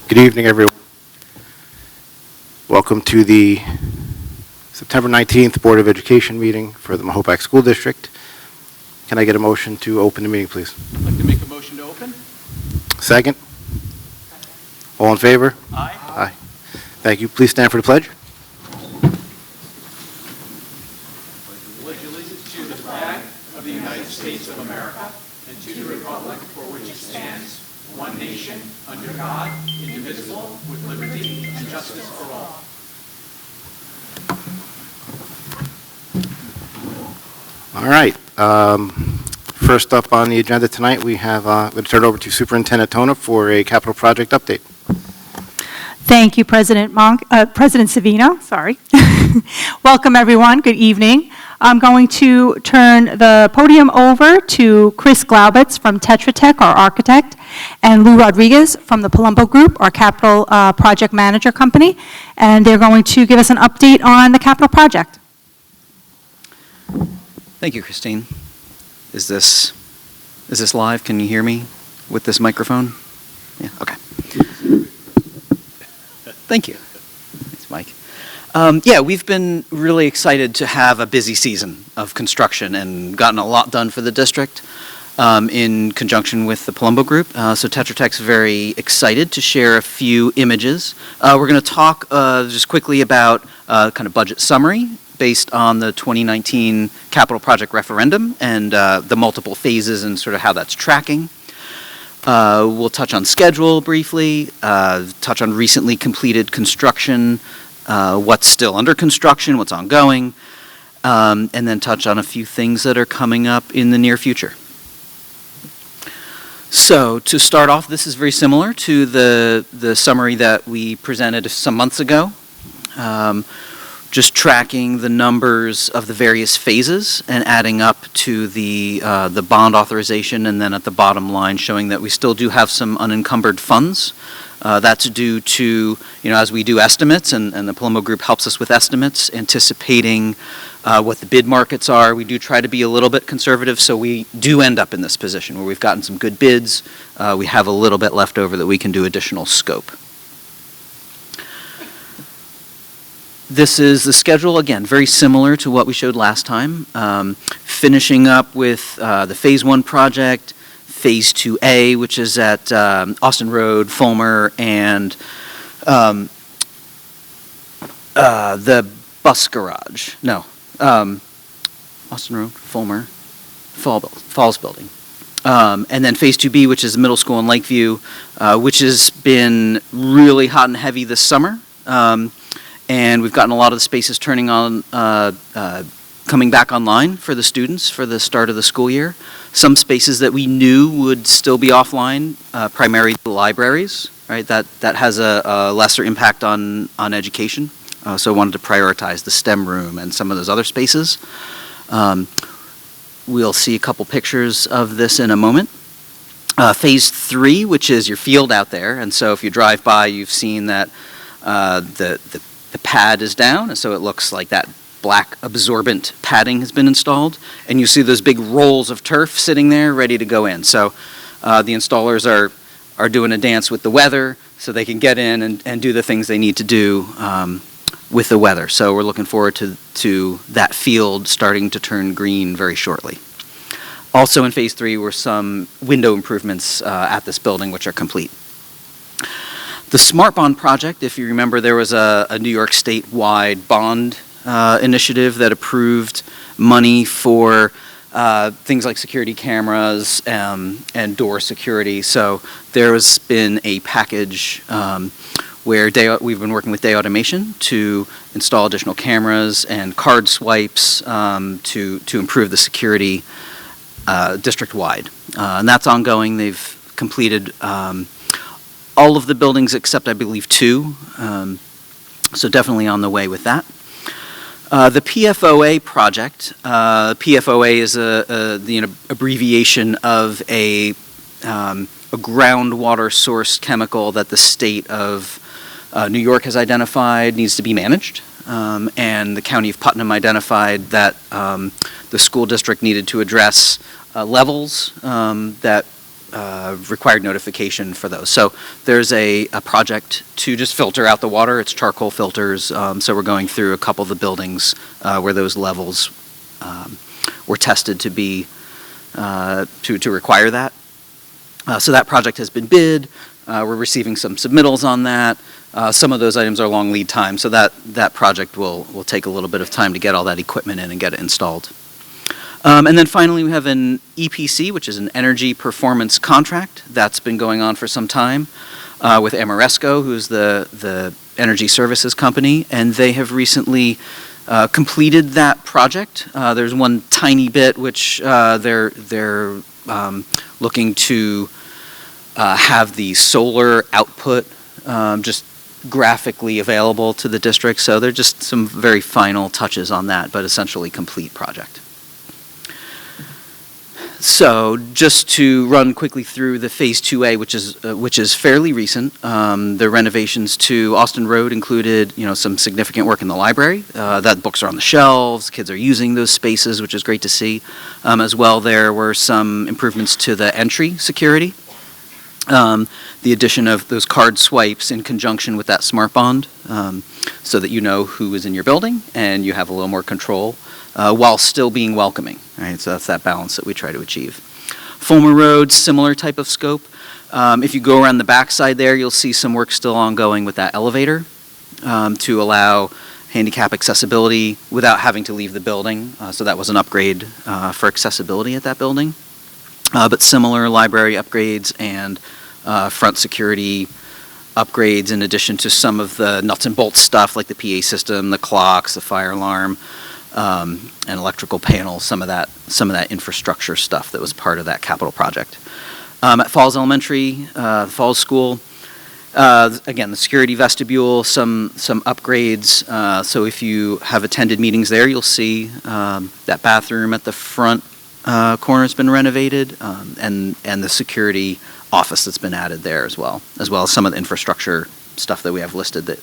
Good evening, everyone. Welcome to the September 19th Board of Education meeting for the Mahopac School District. Can I get a motion to open the meeting, please? I'd like to make a motion to open. Second? All in favor? Aye. Aye. Thank you. Please stand for the pledge. Pledge allegiance to the flag of the United States of America and to the republic for which it stands, one nation, under God, indivisible, with liberty and justice for all. All right. First up on the agenda tonight, we have, I'm going to turn it over to Superintendent Tona for a capital project update. Thank you, President Savino, sorry. Welcome, everyone. Good evening. I'm going to turn the podium over to Chris Glaubitz from Tetra Tech, our architect, and Lou Rodriguez from the Palumbo Group, our capital project manager company, and they're going to give us an update on the capital project. Thank you, Christine. Is this live? Can you hear me with this microphone? Yeah, okay. Thank you. Thanks, Mike. Yeah, we've been really excited to have a busy season of construction and gotten a lot done for the district in conjunction with the Palumbo Group. So Tetra Tech's very excited to share a few images. We're going to talk just quickly about kind of budget summary based on the 2019 capital project referendum and the multiple phases and sort of how that's tracking. We'll touch on schedule briefly, touch on recently completed construction, what's still under construction, what's ongoing, and then touch on a few things that are coming up in the near future. So to start off, this is very similar to the summary that we presented some months ago. Just tracking the numbers of the various phases and adding up to the bond authorization, and then at the bottom line showing that we still do have some unencumbered funds. That's due to, as we do estimates, and the Palumbo Group helps us with estimates, anticipating what the bid markets are. We do try to be a little bit conservative, so we do end up in this position where we've gotten some good bids. We have a little bit left over that we can do additional scope. This is the schedule, again, very similar to what we showed last time. Finishing up with the Phase 1 project, Phase 2A, which is at Austin Road, Fulmer, and the bus garage. No, Austin Road, Fulmer, Falls Building. And then Phase 2B, which is the middle school in Lakeview, which has been really hot and heavy this summer. And we've gotten a lot of the spaces turning on, coming back online for the students for the start of the school year. Some spaces that we knew would still be offline, primarily the libraries, right? That has a lesser impact on education. So I wanted to prioritize the STEM room and some of those other spaces. We'll see a couple pictures of this in a moment. Phase 3, which is your field out there. And so if you drive by, you've seen that the pad is down, and so it looks like that black absorbent padding has been installed, and you see those big rolls of turf sitting there ready to go in. So the installers are doing a dance with the weather so they can get in and do the things they need to do with the weather. So we're looking forward to that field starting to turn green very shortly. Also in Phase 3 were some window improvements at this building, which are complete. The Smart Bond project, if you remember, there was a New York State-wide bond initiative that approved money for things like security cameras and door security. So there has been a package where we've been working with Day Automation to install additional cameras and card swipes to improve the security district-wide. And that's ongoing. They've completed all of the buildings except, I believe, 2. So definitely on the way with that. The PFOA project. PFOA is the abbreviation of a groundwater source chemical that the state of New York has identified needs to be managed. And the county of Putnam identified that the school district needed to address levels that required notification for those. So there's a project to just filter out the water. It's charcoal filters. So we're going through a couple of the buildings where those levels were tested to be to require that. So that project has been bid. We're receiving some submittals on that. Some of those items are long lead time, so that project will take a little bit of time to get all that equipment in and get it installed. And then finally, we have an EPC, which is an energy performance contract. That's been going on for some time with Amoresco, who's the energy services company, and they have recently completed that project. There's one tiny bit which they're looking to have the solar output just graphically available to the district. So they're just some very final touches on that, but essentially complete project. So just to run quickly through the Phase 2A, which is fairly recent, the renovations to Austin Road included, some significant work in the library. That books are on the shelves, kids are using those spaces, which is great to see. As well, there were some improvements to the entry security. The addition of those card swipes in conjunction with that smart bond, so that you know who is in your building and you have a little more control while still being welcoming. Right, so that's that balance that we try to achieve. Fulmer Road, similar type of scope. If you go around the backside there, you'll see some work still ongoing with that elevator to allow handicap accessibility without having to leave the building. So that was an upgrade for accessibility at that building. But similar library upgrades and front security upgrades, in addition to some of the nuts and bolts stuff like the PA system, the clocks, the fire alarm, and electrical panels, some of that infrastructure stuff that was part of that capital project. At Falls Elementary, Falls School, again, the security vestibule, some upgrades. So if you have attended meetings there, you'll see that bathroom at the front corner has been renovated, and the security office that's been added there as well as some of the infrastructure stuff that we have listed that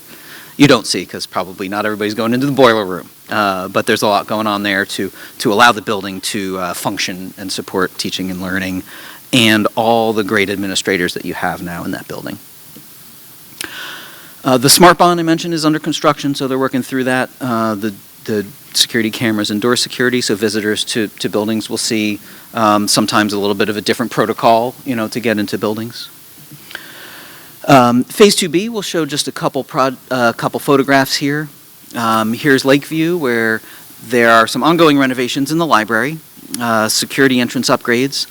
you don't see because probably not everybody's going into the boiler room. But there's a lot going on there to allow the building to function and support teaching and learning and all the great administrators that you have now in that building. The smart bond I mentioned is under construction, so they're working through that. The security cameras and door security, so visitors to buildings will see sometimes a little bit of a different protocol, to get into buildings. Phase 2B will show just a couple photographs here. Here's Lakeview, where there are some ongoing renovations in the library, security entrance upgrades,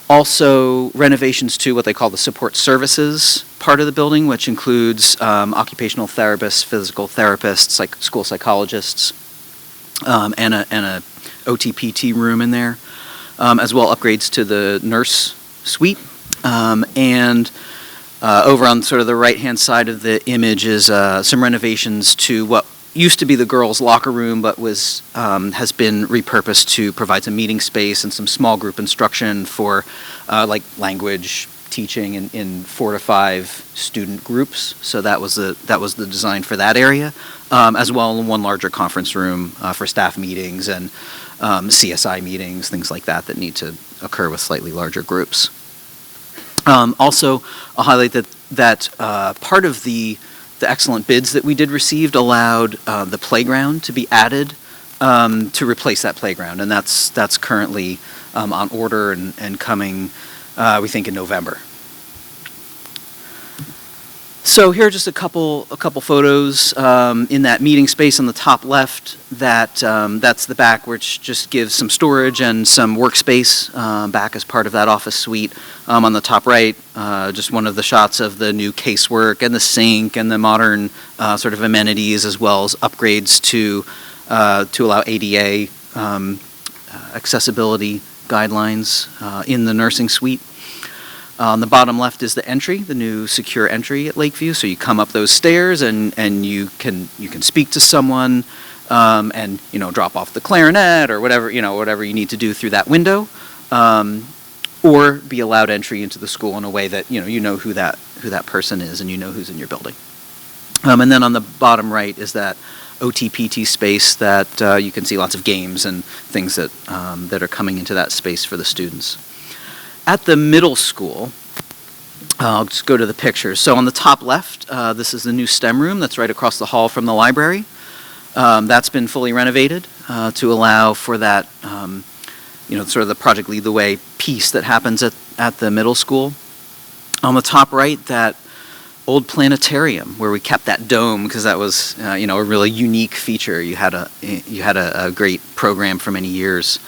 also renovations to what they call the support services part of the building, which includes occupational therapists, physical therapists, like school psychologists, and a OTPT room in there, as well upgrades to the nurse suite, and over on sort of the right-hand side of the image is some renovations to what used to be the girls' locker room, but has been repurposed to provide some meeting space and some small group instruction for like language teaching in 4 to 5 student groups. So that was the design for that area, as well as one larger conference room for staff meetings and CSI meetings, things like that need to occur with slightly larger groups. Also, I'll highlight that part of the excellent bids that we did receive allowed the playground to be added to replace that playground, and that's currently on order and coming, we think, in November. So here are just a couple photos in that meeting space on the top left. That's the back, which just gives some storage and some workspace back as part of that office suite. On the top right, just one of the shots of the new casework and the sink and the modern sort of amenities, as well as upgrades to allow ADA accessibility guidelines in the nursing suite. On the bottom left is the entry, the new secure entry at Lakeview. So you come up those stairs and you can speak to someone and drop off the clarinet or whatever you need to do through that window, or be allowed entry into the school in a way that you know who that person is and you know who's in your building. And then on the bottom right is that OTPT space that you can see lots of games and things that are coming into that space for the students. At the middle school, I'll just go to the pictures. So on the top left, this is the new STEM room that's right across the hall from the library. That's been fully renovated to allow for that, sort of the Project Lead the Way piece that happens at the middle school. On the top right, that old planetarium where we kept that dome because that was, a really unique feature. You had a great program for many years.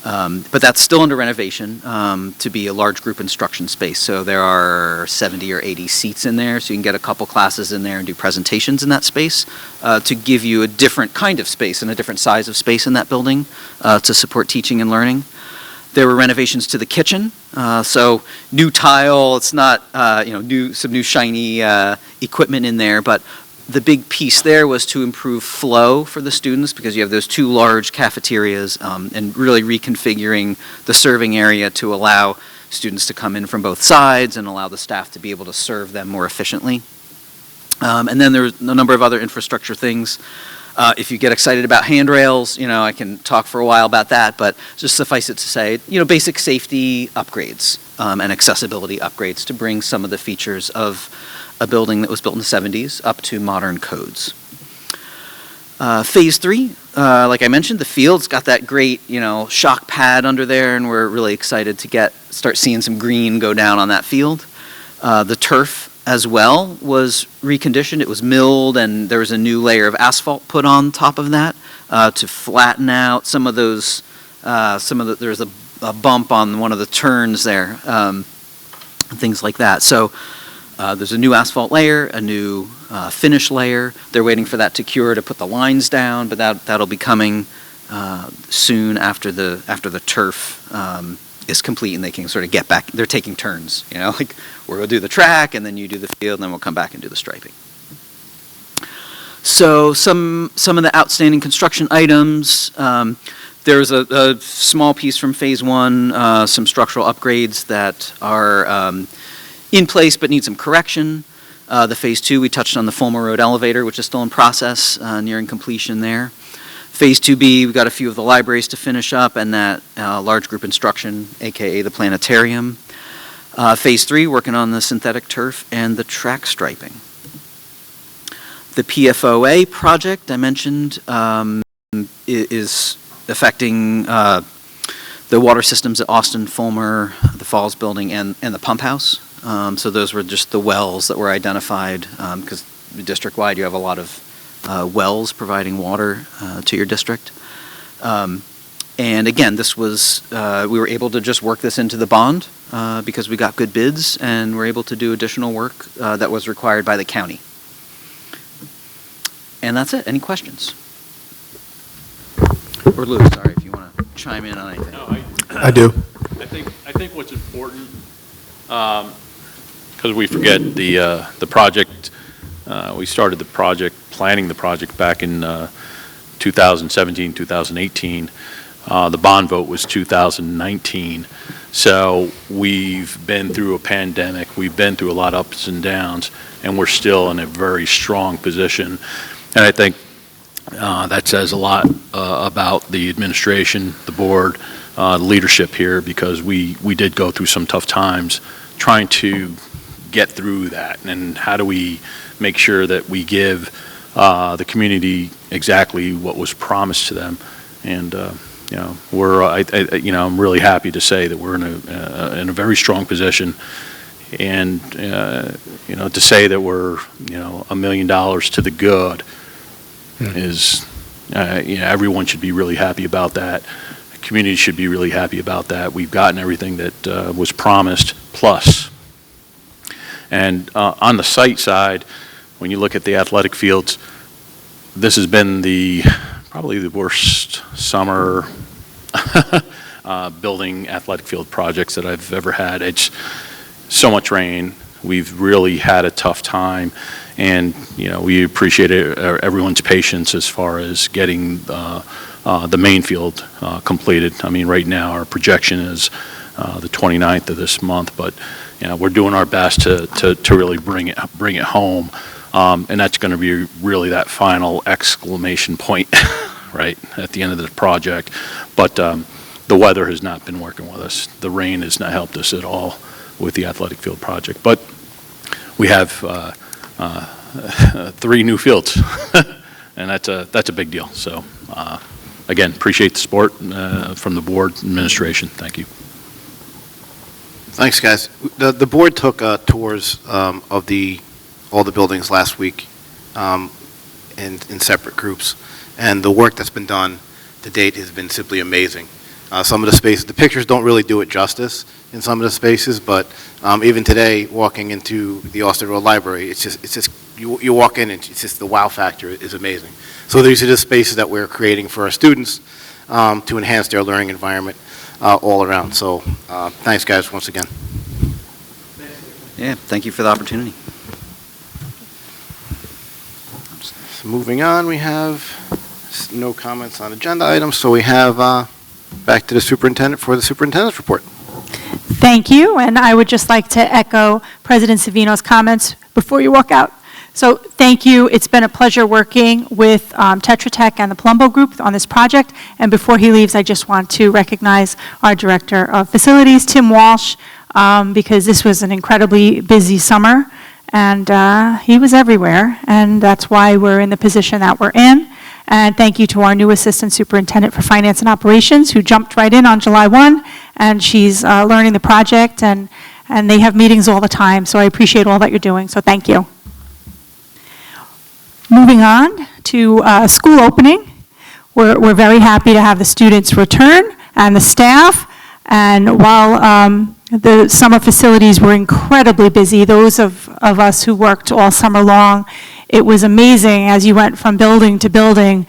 But that's still under renovation to be a large group instruction space. So there are 70 or 80 seats in there, so you can get a couple classes in there and do presentations in that space to give you a different kind of space and a different size of space in that building to support teaching and learning. There were renovations to the kitchen, so new tile. It's not some new shiny equipment in there, but the big piece there was to improve flow for the students because you have those two large cafeterias and really reconfiguring the serving area to allow students to come in from both sides and allow the staff to be able to serve them more efficiently. And then there's a number of other infrastructure things. If you get excited about handrails, I can talk for a while about that, but just suffice it to say, basic safety upgrades and accessibility upgrades to bring some of the features of a building that was built in the 70s up to modern codes. Phase 3, like I mentioned, the field's got that great, shock pad under there, and we're really excited to start seeing some green go down on that field. The turf as well was reconditioned. It was milled, and there was a new layer of asphalt put on top of that to flatten out some of those. There's a bump on one of the turns there, things like that. So there's a new asphalt layer, a new finish layer. They're waiting for that to cure to put the lines down, but that'll be coming soon after the turf is complete, and they can sort of get back. They're taking turns, like we'll do the track, and then you do the field, and then we'll come back and do the striping. So some of the outstanding construction items. There's a small piece from Phase 1, some structural upgrades that are in place but need some correction. The Phase 2, we touched on the Fulmer Road elevator, which is still in process, nearing completion there. Phase 2B, we've got a few of the libraries to finish up and that large group instruction, aka the planetarium. Phase 3, working on the synthetic turf and the track striping. The PFOA project I mentioned is affecting the water systems at Austin, Fulmer, the Falls Building, and the pump house. So those were just the wells that were identified because district-wide you have a lot of wells providing water to your district. And again, this was, we were able to just work this into the bond because we got good bids and were able to do additional work that was required by the county. And that's it. Any questions? Or Lou, sorry, if you want to chime in on anything. No, I do. I think what's important, because we forget the project, we started the project, planning the project back in 2017, 2018. The bond vote was 2019. So we've been through a pandemic, we've been through a lot of ups and downs, and we're still in a very strong position. And I think that says a lot about the administration, the board, leadership here, because we did go through some tough times trying to get through that. And how do we make sure that we give the community exactly what was promised to them? And I'm really happy to say that we're in a very strong position. And to say that we're $1 million to the good is everyone should be really happy about that. The community should be really happy about that. We've gotten everything that was promised plus. And on the site side, when you look at the athletic fields, this has been probably the worst summer building athletic field projects that I've ever had. It's so much rain. We've really had a tough time, and we appreciate everyone's patience as far as getting the main field completed. I mean, right now our projection is the 29th of this month, but we're doing our best to really bring it home, and that's going to be really that final exclamation point, right, at the end of the project. But the weather has not been working with us. The rain has not helped us at all with the athletic field project. But we have 3 new fields, and that's a big deal. So, again, appreciate the support from the board administration. Thank you. Thanks, guys. The board took tours of all the buildings last week in separate groups, and the work that's been done to date has been simply amazing. Some of the spaces, the pictures don't really do it justice in some of the spaces, but even today, walking into the Austin Road Library, it's just you walk in and it's just the wow factor is amazing. So these are the spaces that we're creating for our students to enhance their learning environment all around. So thanks, guys, once again. Yeah, thank you for the opportunity. So moving on, we have no comments on agenda items, so we have back to the superintendent for the superintendent's report. Thank you, and I would just like to echo President Savino's comments before you walk out. So thank you. It's been a pleasure working with Tetra Tech and the Palumbo Group on this project. And before he leaves, I just want to recognize our Director of Facilities, Tim Walsh, because this was an incredibly busy summer, and he was everywhere, and that's why we're in the position that we're in. And thank you to our new Assistant Superintendent for Finance and Operations, who jumped right in on July 1, and she's learning the project, and they have meetings all the time, so I appreciate all that you're doing, so thank you. Moving on to school opening, we're very happy to have the students return and the staff, and while the summer facilities were incredibly busy, those of us who worked all summer long, it was amazing as you went from building to building.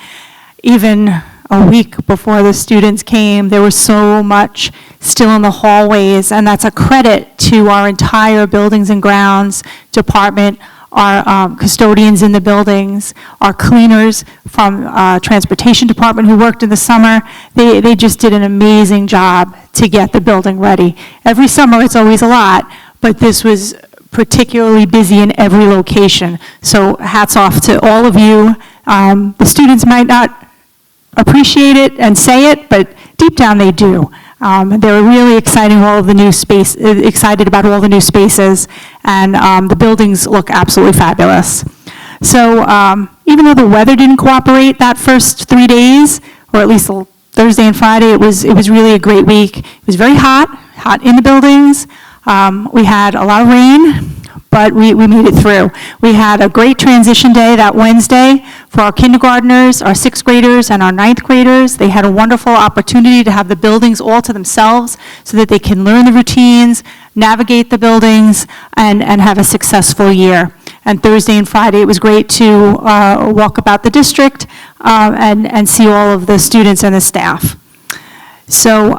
Even a week before the students came, there was so much still in the hallways, and that's a credit to our entire buildings and grounds department, our custodians in the buildings, our cleaners from transportation department who worked in the summer. They just did an amazing job to get the building ready. Every summer it's always a lot, but this was particularly busy in every location. So hats off to all of you. The students might not appreciate it and say it, but deep down they do. They were really excited about all the new spaces, and the buildings look absolutely fabulous. So even though the weather didn't cooperate that first 3 days, or at least Thursday and Friday, it was really a great week. It was very hot in the buildings. We had a lot of rain, but we made it through. We had a great transition day that Wednesday for our kindergartners, our 6th graders, and our 9th graders. They had a wonderful opportunity to have the buildings all to themselves so that they can learn the routines, navigate the buildings, and have a successful year. And Thursday and Friday, it was great to walk about the district and see all of the students and the staff. So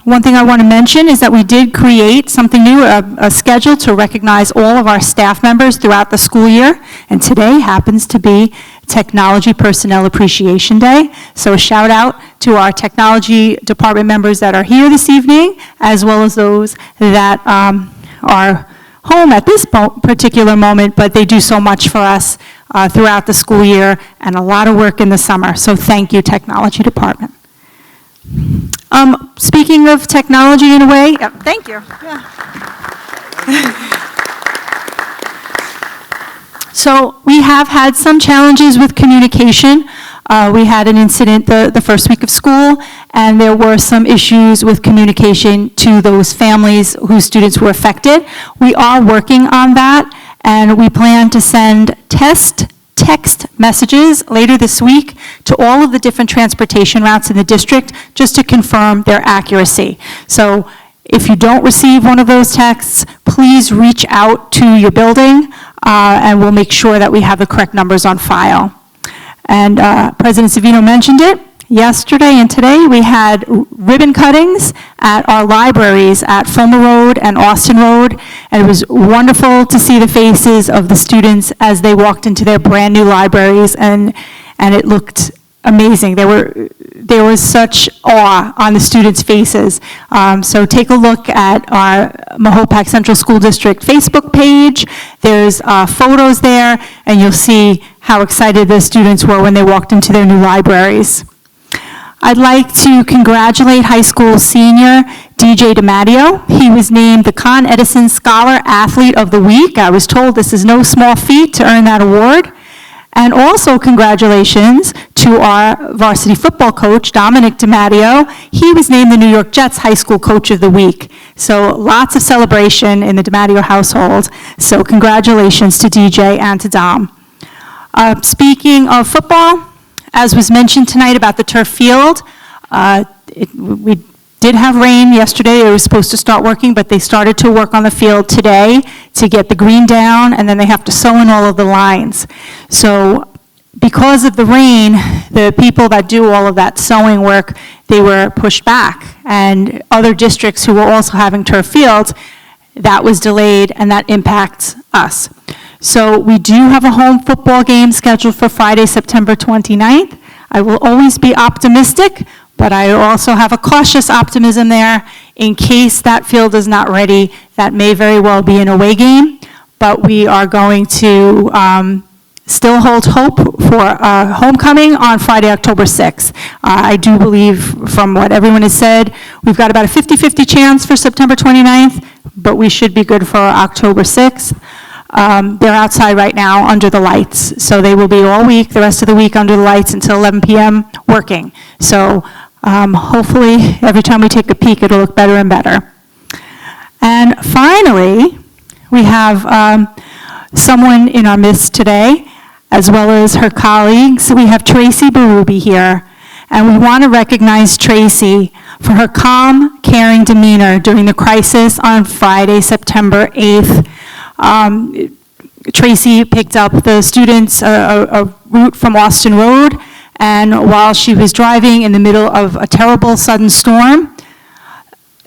one thing I want to mention is that we did create something new, a schedule to recognize all of our staff members throughout the school year, and today happens to be Technology Personnel Appreciation Day. So a shout out to our technology department members that are here this evening, as well as those that are home at this particular moment, but they do so much for us throughout the school year and a lot of work in the summer. So thank you, Technology Department. Speaking of technology in a way, thank you. Yeah. So we have had some challenges with communication. We had an incident the first week of school, and there were some issues with communication to those families whose students were affected. We are working on that, and we plan to send text messages later this week to all of the different transportation routes in the district just to confirm their accuracy. So if you don't receive one of those texts, please reach out to your building and we'll make sure that we have the correct numbers on file. And President Savino mentioned it. Yesterday and today, we had ribbon cuttings at our libraries at Fulmer Road and Austin Road, and it was wonderful to see the faces of the students as they walked into their brand new libraries, and it looked amazing. There was such awe on the students' faces. So take a look at our Mahopac Central School District Facebook page. There's photos there, and you'll see how excited the students were when they walked into their new libraries. I'd like to congratulate high school senior DJ DiMatteo. He was named the Con Edison Scholar Athlete of the Week. I was told this is no small feat to earn that award. And also congratulations to our varsity football coach, Dominic DiMatteo. He was named the New York Jets High School Coach of the Week. So lots of celebration in the DiMatteo household. So congratulations to DJ and to Dom. Speaking of football, as was mentioned tonight about the turf field, we did have rain yesterday. It was supposed to start working, but they started to work on the field today to get the green down, and then they have to sew in all of the lines. So because of the rain, the people that do all of that sewing work, they were pushed back. And other districts who were also having turf fields, that was delayed, and that impacts us. So we do have a home football game scheduled for Friday, September 29th. I will always be optimistic, but I also have a cautious optimism there in case that field is not ready. That may very well be an away game, but we are going to still hold hope for homecoming on Friday, October 6th. I do believe, from what everyone has said, we've got about a 50-50 chance for September 29th, but we should be good for October 6th. They're outside right now under the lights, so they will be all week, the rest of the week under the lights until 11 p.m. working. So hopefully every time we take a peek, it'll look better and better. And finally, we have someone in our midst today, as well as her colleagues. We have Tracy Berube here, and we want to recognize Tracy for her calm, caring demeanor during the crisis on Friday, September 8th. Tracy picked up the students a route from Austin Road, and while she was driving in the middle of a terrible sudden storm,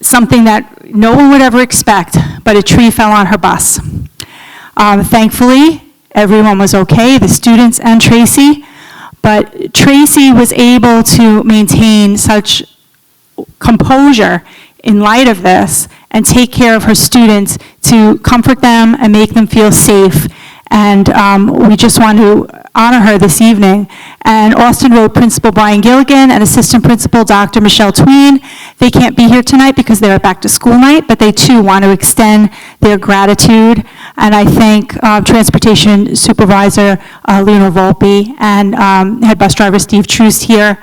something that no one would ever expect, but a tree fell on her bus. Thankfully, everyone was okay, the students and Tracy, but Tracy was able to maintain such composure in light of this and take care of her students to comfort them and make them feel safe. And we just want to honor her this evening. And Austin Road Principal Brian Gilligan and Assistant Principal Dr. Michelle Tween, they can't be here tonight because they're at back to school night, but they too want to extend their gratitude. And I thank Transportation Supervisor Leonor Volpe and Head Bus Driver Steve Troost here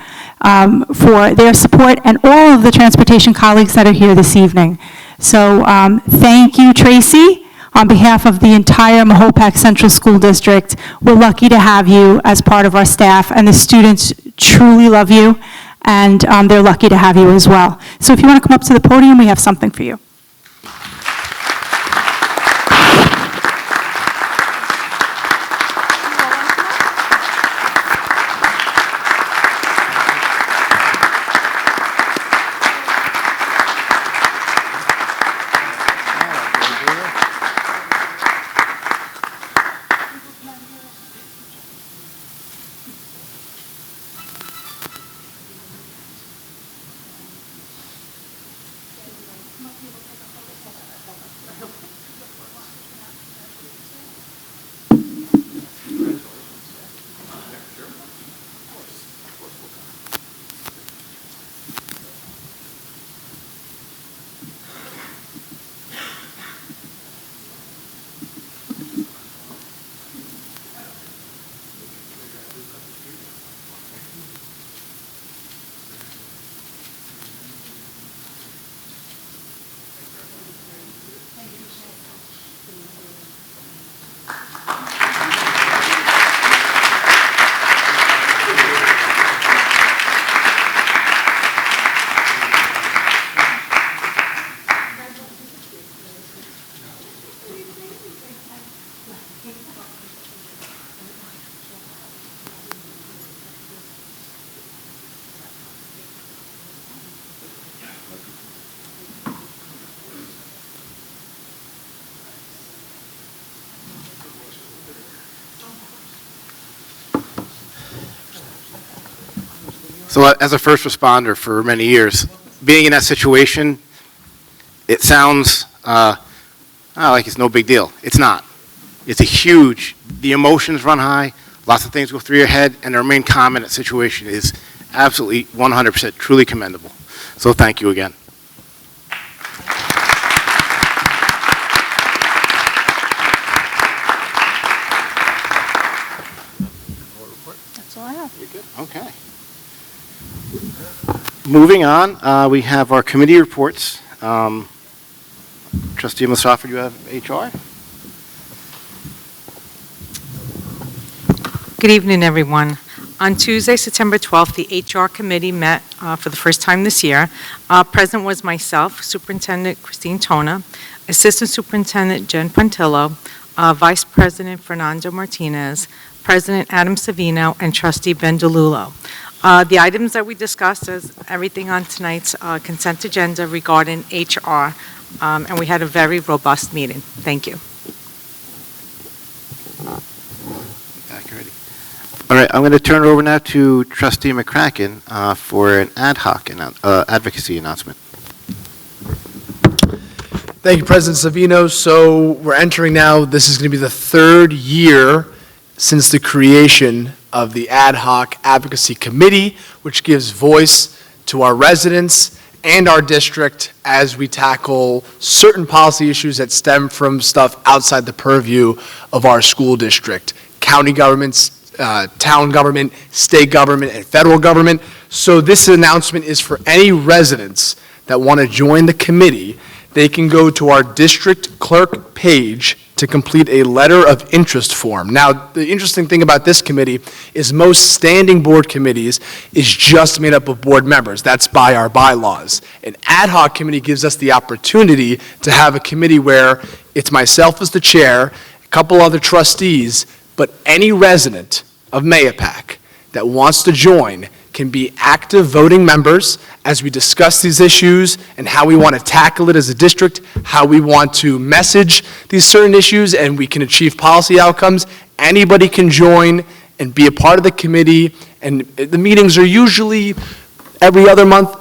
for their support, and all of the transportation colleagues that are here this evening. So thank you, Tracy. On behalf of the entire Mahopac Central School District, we're lucky to have you as part of our staff, and the students truly love you, and they're lucky to have you as well. So if you want to come up to the podium, we have something for you. So as a first responder for many years, being in that situation, it sounds like it's no big deal. It's not. It's a huge, the emotions run high, lots of things go through your head, and to remain calm in that situation is absolutely 100% truly commendable. So thank you again. That's all I have. You're good. Okay. Moving on, we have our committee reports. Trustee Mustafa, do you have HR? Good evening, everyone. On Tuesday, September 12th, the HR committee met for the first time this year. Present was myself, Superintendent Christine Tona, Assistant Superintendent Jen Pontillo, Vice President Fernando Martinez, President Adam Savino, and Trustee Ben DeLulo. The items that we discussed is everything on tonight's consent agenda regarding HR, and we had a very robust meeting. Thank you. Back already. All right, I'm going to turn it over now to Trustee McCracken for an ad hoc advocacy announcement. Thank you, President Savino. So we're entering now, this is going to be the third year since the creation of the Ad Hoc Advocacy Committee, which gives voice to our residents and our district as we tackle certain policy issues that stem from stuff outside the purview of our school district, county governments, town government, state government, and federal government. So this announcement is for any residents that want to join the committee. They can go to our district clerk page to complete a letter of interest form. Now, the interesting thing about this committee is most standing board committees is just made up of board members. That's by our bylaws. An ad hoc committee gives us the opportunity to have a committee where it's myself as the chair, a couple other trustees, but any resident of Mayapack that wants to join can be active voting members as we discuss these issues and how we want to tackle it as a district, how we want to message these certain issues, and we can achieve policy outcomes. Anybody can join and be a part of the committee, and the meetings are usually every other month,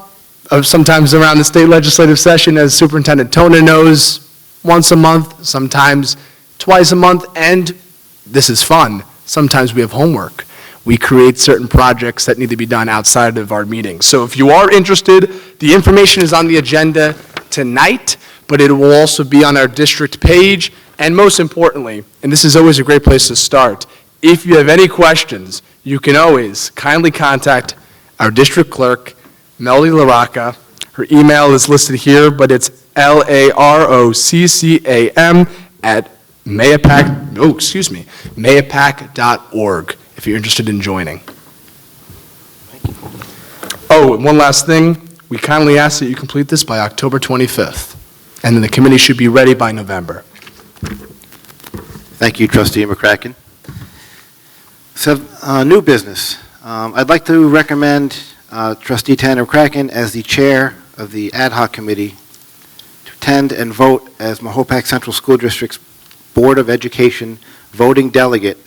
or sometimes around the state legislative session, as Superintendent Tona knows, once a month, sometimes twice a month, and this is fun. Sometimes we have homework. We create certain projects that need to be done outside of our meetings. So if you are interested, the information is on the agenda tonight, but it will also be on our district page. And most importantly, and this is always a great place to start, if you have any questions, you can always kindly contact our district clerk, Melody LaRocca. Her email is listed here, but it's LAROCCAM at mayapack.org. If you're interested in joining. Oh, and one last thing. We kindly ask that you complete this by October 25th, and then the committee should be ready by November. Thank you, Trustee McCracken. So, new business. I'd like to recommend Trustee Tanner McCracken as the chair of the ad hoc committee to attend and vote as Mahopac Central School District's Board of Education voting delegate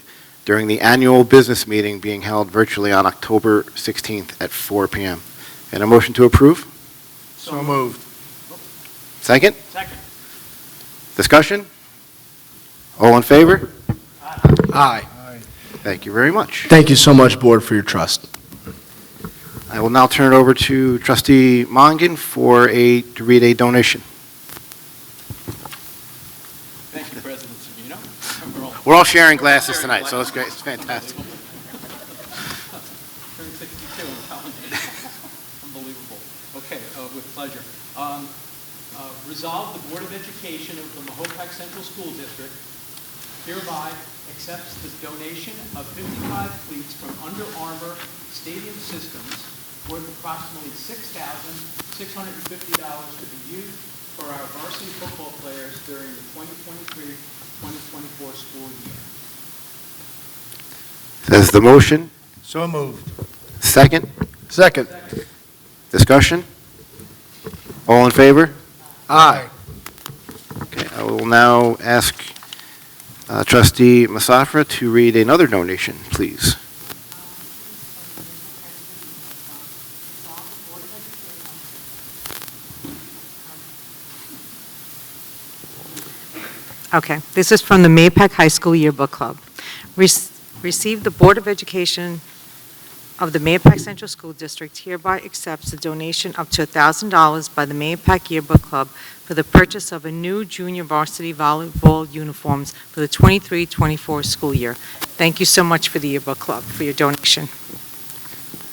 during the annual business meeting being held virtually on October 16th at 4 p.m. And a motion to approve? So moved. Second? Second. Discussion? All in favor? Aye. Thank you very much. Thank you so much, Board, for your trust. I will now turn it over to Trustee Mongan to read a donation. Thank you, President Savino. We're all sharing glasses tonight, so it's great. It's fantastic. Turn 62 in calendar. Unbelievable. Okay, with pleasure. Resolve the Board of Education of the Mahopac Central School District hereby accepts the donation of 55 cleats from Under Armour Stadium Systems worth approximately $6,650 to be used for our varsity football players during the 2023-2024 school year. Says the motion. So moved. Second? Second. Discussion? All in favor? Aye. Okay, I will now ask Trustee Masafra to read another donation, please. Okay, this is from the Mayapack High School Yearbook Club. Receive the Board of Education of the Mahopac Central School District hereby accepts the donation up to $1,000 by the Mahopac Yearbook Club for the purchase of a new junior varsity volleyball uniforms for the 23-24 school year. Thank you so much for the Yearbook Club, for your donation.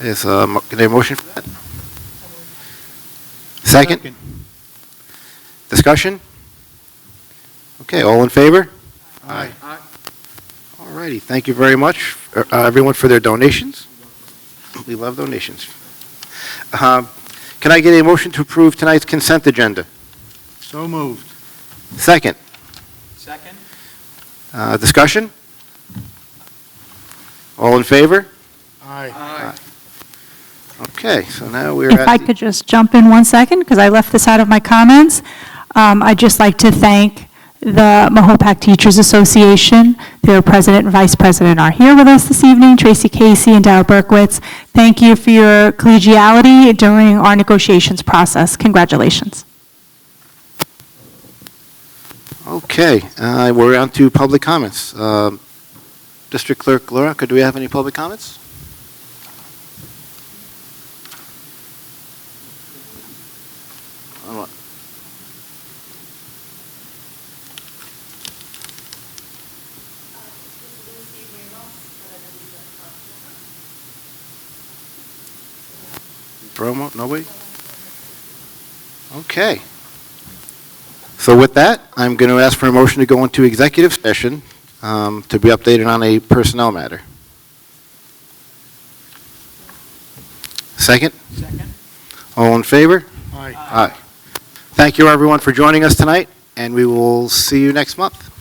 Is, can I have a motion for that? Second? Discussion? Okay, all in favor? Aye. All righty, thank you very much, everyone, for their donations. We love donations. Can I get a motion to approve tonight's consent agenda? So moved. Second? Second? Discussion? All in favor? Aye. Okay, so now we're If I at, could just jump in 1 second, because I left this out of my comments. I'd just like to thank the Mahopac Teachers Association. Their president and vice president are here with us this evening, Tracy Casey and Dow Berkowitz. Thank you for your collegiality during our negotiations process. Congratulations. okay, we're on to public comments. District Clerk Laura, do we have any public comments? Promo, nobody? Okay. So with that, I'm going to ask for a motion to go into executive session to be updated on a personnel matter. Second? Second? All in favor? Aye. Aye. Thank you, everyone, for joining us tonight, and we will see you next month.